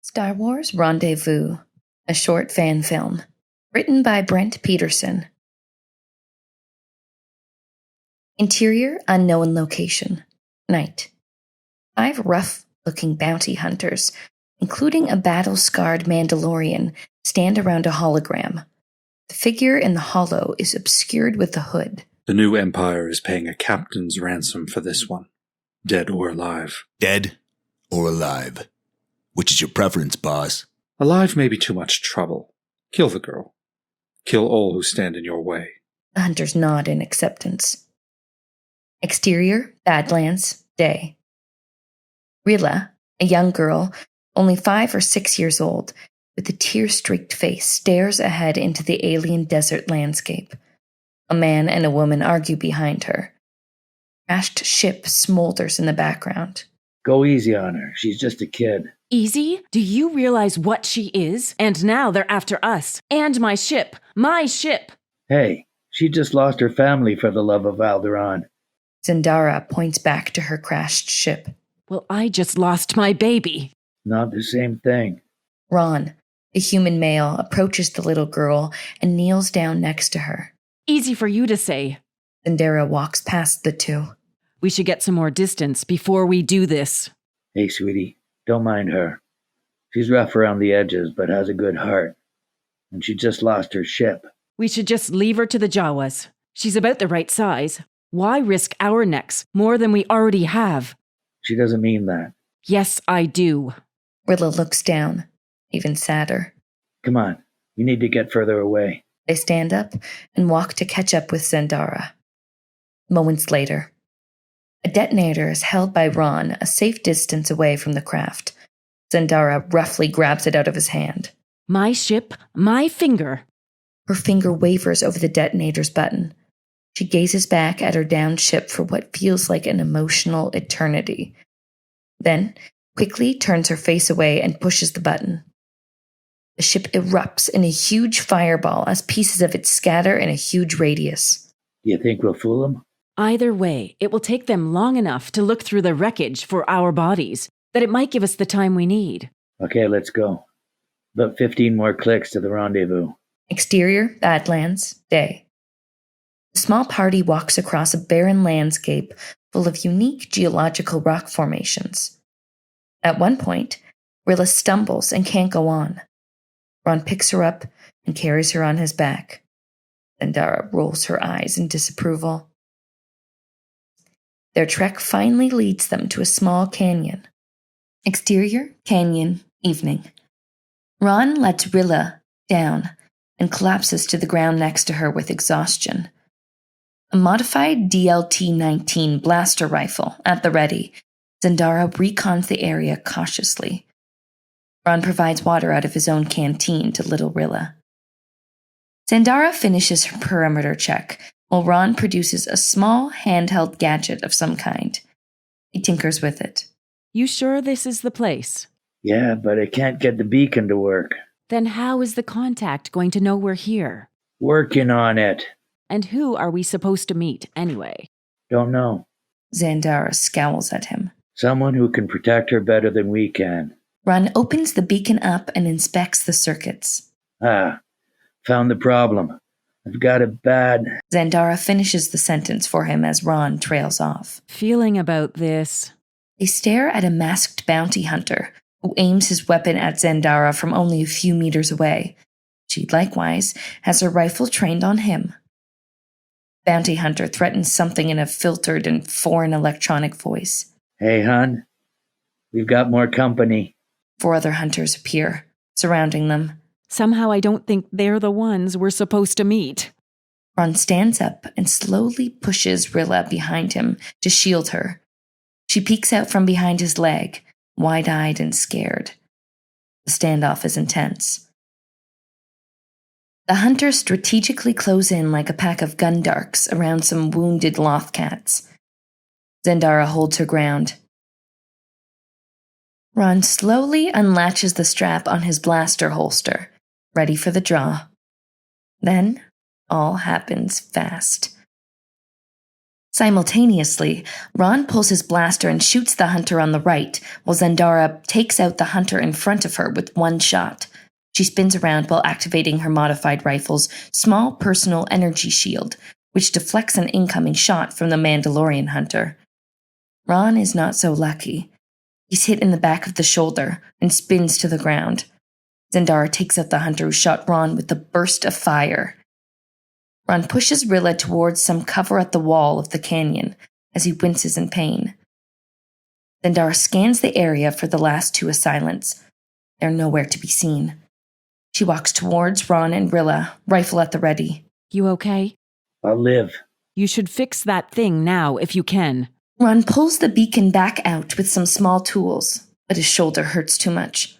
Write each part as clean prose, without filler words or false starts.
Star Wars Rendezvous, a short fan film, written by Brent Peterson. Interior unknown location, night. 5 rough-looking bounty hunters, including a battle-scarred Mandalorian, stand around a hologram. The figure in the holo is obscured with the hood. The new Empire is paying a captain's ransom for this one, dead or alive. Dead or alive? Which is your preference, boss? Alive may be too much trouble. Kill the girl. Kill all who stand in your way. The hunters nod in acceptance. Exterior, Badlands, day. Rilla, a young girl, only 5 or 6 years old, with a tear-streaked face, stares ahead into the alien desert landscape. A man and a woman argue behind her. Crashed ship smolders in the background. Go easy on her. She's just a kid. Easy? Do you realize what she is? And now they're after us. And my ship. My ship! Hey, she just lost her family for the love of Alderaan. Zandara points back to her crashed ship. Well, I just lost my baby. Not the same thing. Rahn, a human male, approaches the little girl and kneels down next to her. Easy for you to say. Zandara walks past the two. We should get some more distance before we do this. Hey, sweetie, don't mind her. She's rough around the edges, but has a good heart. And she just lost her ship. We should just leave her to the Jawas. She's about the right size. Why risk our necks more than we already have? She doesn't mean that. Yes, I do. Rilla looks down, even sadder. Come on, we need to get further away. They stand up and walk to catch up with Zandara. Moments later, a detonator is held by Rahn a safe distance away from the craft. Zandara roughly grabs it out of his hand. My ship, my finger. Her finger wavers over the detonator's button. She gazes back at her downed ship for what feels like an emotional eternity. Then, quickly turns her face away and pushes the button. The ship erupts in a huge fireball as pieces of it scatter in a huge radius. Do you think we'll fool them? Either way, it will take them long enough to look through the wreckage for our bodies that it might give us the time we need. Okay, let's go. About 15 more clicks to the rendezvous. Exterior, Badlands, day. The small party walks across a barren landscape full of unique geological rock formations. At one point, Rilla stumbles and can't go on. Ron picks her up and carries her on his back. Zandara rolls her eyes in disapproval. Their trek finally leads them to a small canyon. Exterior, canyon, evening. Ron lets Rilla down and collapses to the ground next to her with exhaustion. A modified DLT-19 blaster rifle at the ready, Zandara recons the area cautiously. Ron provides water out of his own canteen to little Rilla. Zandara finishes her perimeter check, while Ron produces a small handheld gadget of some kind. He tinkers with it. You sure this is the place? Yeah, but I can't get the beacon to work. Then how is the contact going to know we're here? Working on it. And who are we supposed to meet, anyway? Don't know. Zandara scowls at him. Someone who can protect her better than we can. Ron opens the beacon up and inspects the circuits. Found the problem. I've got a bad... Zandara finishes the sentence for him as Ron trails off. Feeling about this. They stare at a masked bounty hunter who aims his weapon at Zandara from only a few meters away. She, likewise, has her rifle trained on him. Bounty hunter threatens something in a filtered and foreign electronic voice. Hey, hon. We've got more company. 4 other hunters appear, surrounding them. Somehow I don't think they're the ones we're supposed to meet. Ron stands up and slowly pushes Rilla behind him to shield her. She peeks out from behind his leg, wide-eyed and scared. The standoff is intense. The hunters strategically close in like a pack of gundarks around some wounded lothcats. Zandara holds her ground. Ron slowly unlatches the strap on his blaster holster, ready for the draw. Then, all happens fast. Simultaneously, Rahn pulls his blaster and shoots the hunter on the right, while Zandara takes out the hunter in front of her with one shot. She spins around while activating her modified rifle's small personal energy shield, which deflects an incoming shot from the Mandalorian hunter. Rahn is not so lucky. He's hit in the back of the shoulder and spins to the ground. Zandara takes out the hunter who shot Rahn with a burst of fire. Rahn pushes Rilla towards some cover at the wall of the canyon as he winces in pain. Zandara scans the area for the last two assailants. They're nowhere to be seen. She walks towards Rahn and Rilla, rifle at the ready. You okay? I'll live. You should fix that thing now if you can. Rahn pulls the beacon back out with some small tools, but his shoulder hurts too much.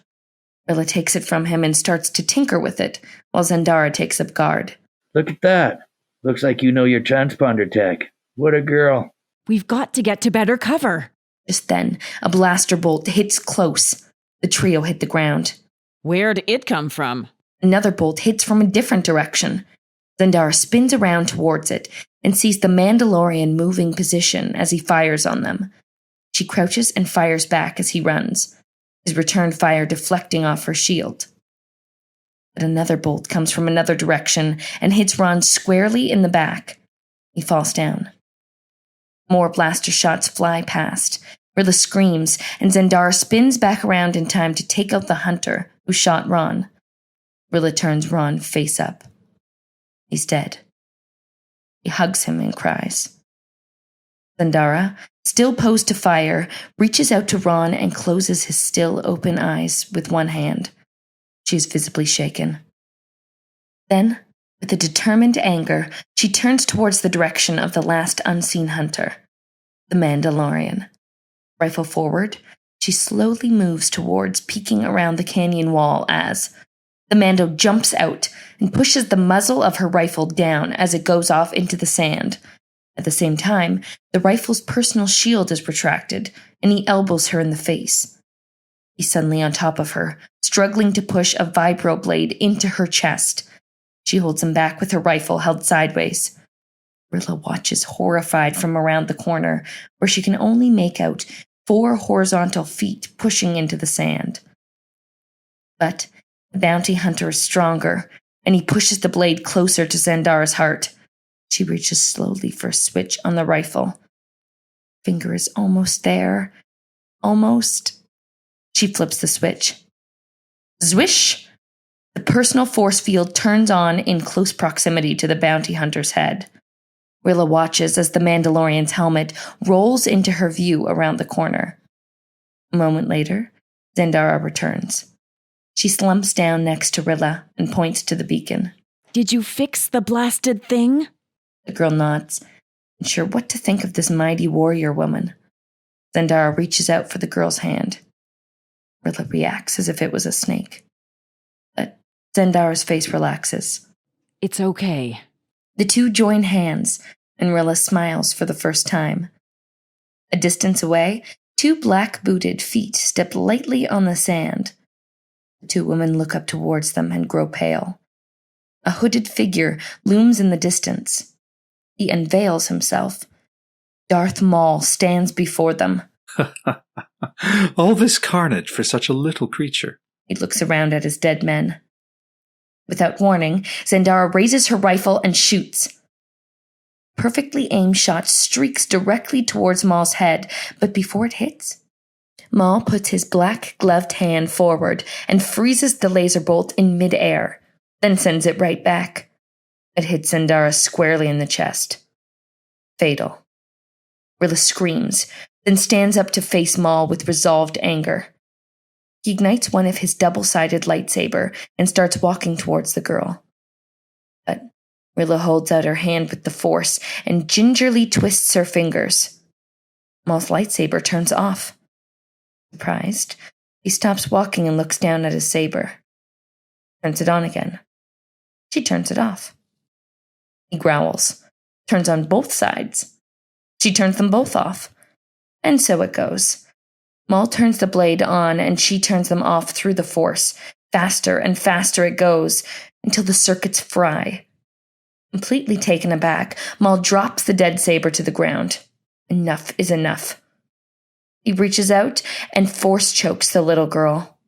Rilla takes it from him and starts to tinker with it, while Zandara takes up guard. Look at that. Looks like you know your transponder tech. What a girl. We've got to get to better cover. Just then, a blaster bolt hits close. The trio hit the ground. Where'd it come from? Another bolt hits from a different direction. Zandara spins around towards it and sees the Mandalorian moving position as he fires on them. She crouches and fires back as he runs, his return fire deflecting off her shield. But another bolt comes from another direction and hits Rahn squarely in the back. He falls down. More blaster shots fly past. Rilla screams, and Zandara spins back around in time to take out the hunter who shot Rahn. Rilla turns Rahn face up. He's dead. He hugs him and cries. Zandara, still posed to fire, reaches out to Rahn and closes his still open eyes with one hand. She is visibly shaken. Then, with a determined anger, she turns towards the direction of the last unseen hunter, the Mandalorian. Rifle forward, she slowly moves towards peeking around the canyon wall as the Mando jumps out and pushes the muzzle of her rifle down as it goes off into the sand. At the same time, the rifle's personal shield is retracted, and he elbows her in the face. He's suddenly on top of her, struggling to push a vibro blade into her chest. She holds him back with her rifle held sideways. Rilla watches horrified from around the corner, where she can only make out 4 horizontal feet pushing into the sand. But the bounty hunter is stronger, and he pushes the blade closer to Zandara's heart. She reaches slowly for a switch on the rifle. Finger is almost there. Almost. She flips the switch. Zwish! The personal force field turns on in close proximity to the bounty hunter's head. Rilla watches as the Mandalorian's helmet rolls into her view around the corner. A moment later, Zandara returns. She slumps down next to Rilla and points to the beacon. Did you fix the blasted thing? The girl nods, unsure what to think of this mighty warrior woman. Zandara reaches out for the girl's hand. Rilla reacts as if it was a snake. But Zandara's face relaxes. It's okay. The two join hands, and Rilla smiles for the first time. A distance away, 2 black-booted feet step lightly on the sand. The 2 women look up towards them and grow pale. A hooded figure looms in the distance. He unveils himself. Darth Maul stands before them. All this carnage for such a little creature. He looks around at his dead men. Without warning, Zandara raises her rifle and shoots. Perfectly aimed shot streaks directly towards Maul's head, but before it hits, Maul puts his black-gloved hand forward and freezes the laser bolt in mid-air, then sends it right back. It hits Zandara squarely in the chest. Fatal. Rilla screams, then stands up to face Maul with resolved anger. He ignites one of his double-sided lightsaber and starts walking towards the girl. But Rilla holds out her hand with the force and gingerly twists her fingers. Maul's lightsaber turns off. Surprised, he stops walking and looks down at his saber. Turns it on again. She turns it off. He growls, turns on both sides. She turns them both off. And so it goes. Maul turns the blade on and she turns them off through the force. Faster and faster it goes until the circuits fry. Completely taken aback, Maul drops the dead saber to the ground. Enough is enough. He reaches out and force chokes the little girl.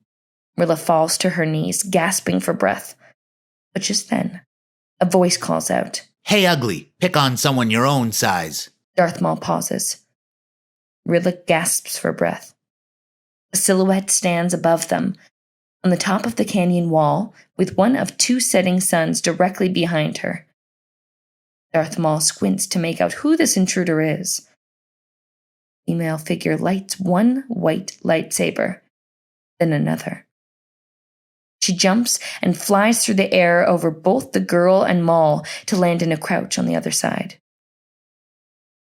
Rilla falls to her knees, gasping for breath. But just then, a voice calls out. Hey, ugly, pick on someone your own size. Darth Maul pauses. Rilla gasps for breath. A silhouette stands above them, on the top of the canyon wall, with one of two setting suns directly behind her. Darth Maul squints to make out who this intruder is. Female figure lights one white lightsaber, then another. She jumps and flies through the air over both the girl and Maul to land in a crouch on the other side.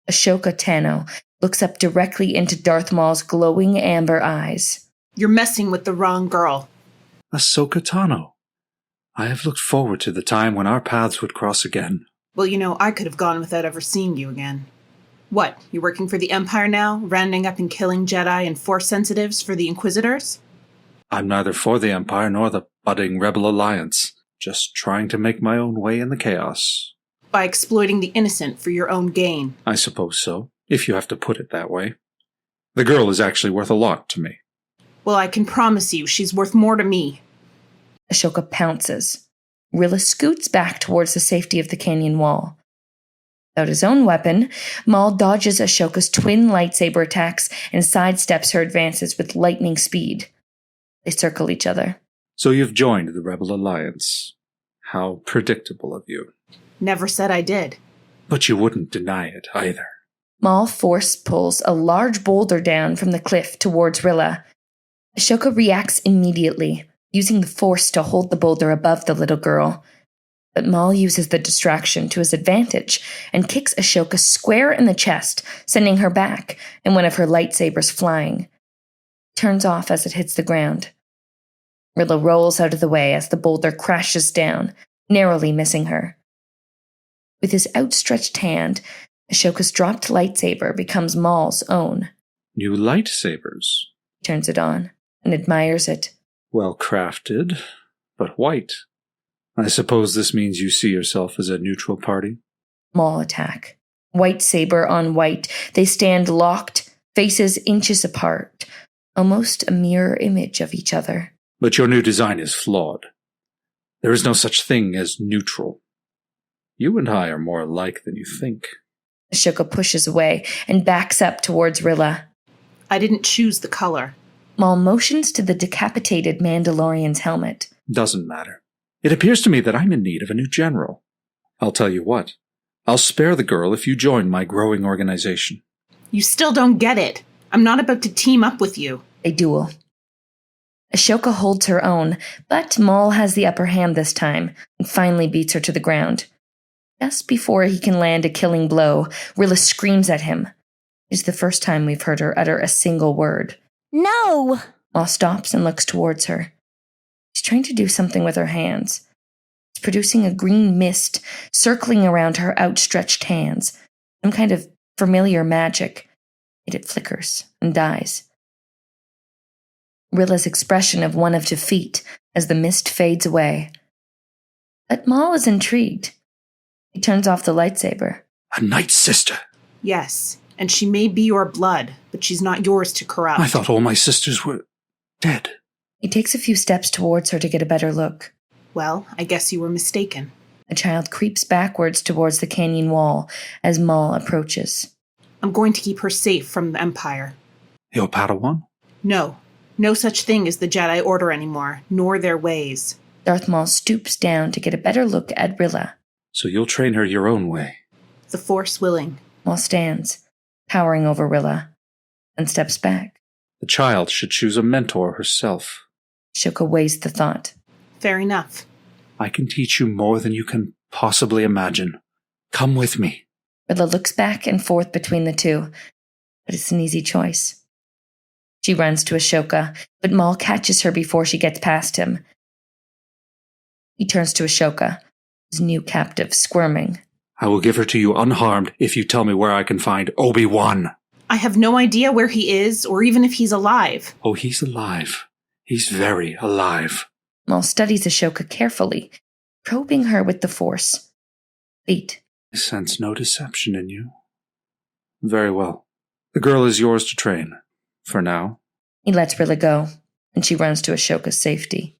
Ashoka Tano looks up directly into Darth Maul's glowing amber eyes. You're messing with the wrong girl. Ahsoka Tano. I have looked forward to the time when our paths would cross again. Well, I could have gone without ever seeing you again. What, you're working for the Empire now, rounding up and killing Jedi and Force sensitives for the Inquisitors? I'm neither for the Empire nor the budding Rebel Alliance, just trying to make my own way in the chaos. By exploiting the innocent for your own gain. I suppose so, if you have to put it that way. The girl is actually worth a lot to me. Well, I can promise you she's worth more to me. Ashoka pounces. Rilla scoots back towards the safety of the canyon wall. Without his own weapon, Maul dodges Ashoka's twin lightsaber attacks and sidesteps her advances with lightning speed. They circle each other. So you've joined the Rebel Alliance. How predictable of you. Never said I did. But you wouldn't deny it, either. Maul force pulls a large boulder down from the cliff towards Rilla. Ashoka reacts immediately, using the Force to hold the boulder above the little girl. But Maul uses the distraction to his advantage and kicks Ashoka square in the chest, sending her back and one of her lightsabers flying. It turns off as it hits the ground. Rilla rolls out of the way as the boulder crashes down, narrowly missing her. With his outstretched hand, Ashoka's dropped lightsaber becomes Maul's own. New lightsabers. He turns it on and admires it. Well crafted, but white. I suppose this means you see yourself as a neutral party? Maul attack. White saber on white. They stand locked, faces inches apart, almost a mirror image of each other. But your new design is flawed. There is no such thing as neutral. You and I are more alike than you think. Ashoka pushes away and backs up towards Rilla. I didn't choose the color. Maul motions to the decapitated Mandalorian's helmet. Doesn't matter. It appears to me that I'm in need of a new general. I'll tell you what. I'll spare the girl if you join my growing organization. You still don't get it. I'm not about to team up with you. They duel. Ashoka holds her own, but Maul has the upper hand this time and finally beats her to the ground. Just before he can land a killing blow, Rilla screams at him. It's the first time we've heard her utter a single word. No! Maul stops and looks towards her. She's trying to do something with her hands. It's producing a green mist circling around her outstretched hands, some kind of familiar magic. Yet it flickers and dies. Rilla's expression of one of defeat as the mist fades away. But Maul is intrigued. He turns off the lightsaber. A Night Sister. Yes, and she may be your blood, but she's not yours to corrupt. I thought all my sisters were dead. He takes a few steps towards her to get a better look. Well, I guess you were mistaken. The child creeps backwards towards the canyon wall as Maul approaches. I'm going to keep her safe from the Empire. Your Padawan? No. No such thing as the Jedi Order anymore, nor their ways. Darth Maul stoops down to get a better look at Rilla. So you'll train her your own way. The Force willing. Maul stands, towering over Rilla, and steps back. The child should choose a mentor herself. Ashoka weighs the thought. Fair enough. I can teach you more than you can possibly imagine. Come with me. Rilla looks back and forth between the two, but it's an easy choice. She runs to Ashoka, but Maul catches her before she gets past him. He turns to Ashoka, his new captive squirming. I will give her to you unharmed if you tell me where I can find Obi-Wan. I have no idea where he is, or even if he's alive. Oh, he's alive. He's very alive. Maul studies Ashoka carefully, probing her with the Force. Beat. I sense no deception in you. Very well. The girl is yours to train. For now. He lets Rilla go, and she runs to Ashoka's safety.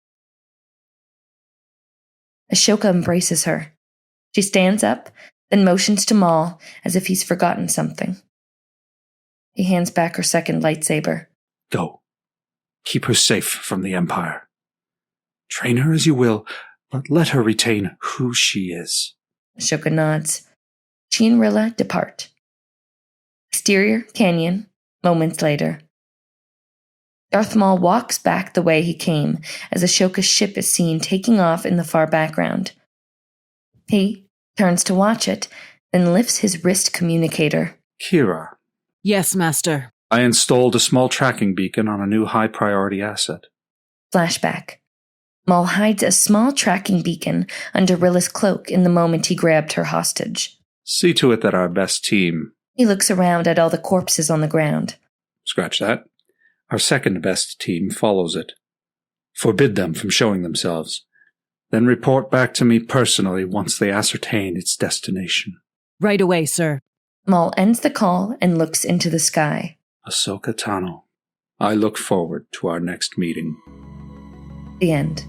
Ashoka embraces her. She stands up, then motions to Maul as if he's forgotten something. He hands back her second lightsaber. Go. Keep her safe from the Empire. Train her as you will, but let her retain who she is. Ashoka nods. She and Rilla depart. Exterior canyon, moments later. Darth Maul walks back the way he came as Ashoka's ship is seen taking off in the far background. He turns to watch it, then lifts his wrist communicator. Qu'ra. Yes, Master. I installed a small tracking beacon on a new high-priority asset. Flashback. Maul hides a small tracking beacon under Rilla's cloak in the moment he grabbed her hostage. See to it that our best team... He looks around at all the corpses on the ground. Scratch that. Our second best team follows it. Forbid them from showing themselves. Then report back to me personally once they ascertain its destination. Right away, sir. Maul ends the call and looks into the sky. Ahsoka Tano, I look forward to our next meeting. The end.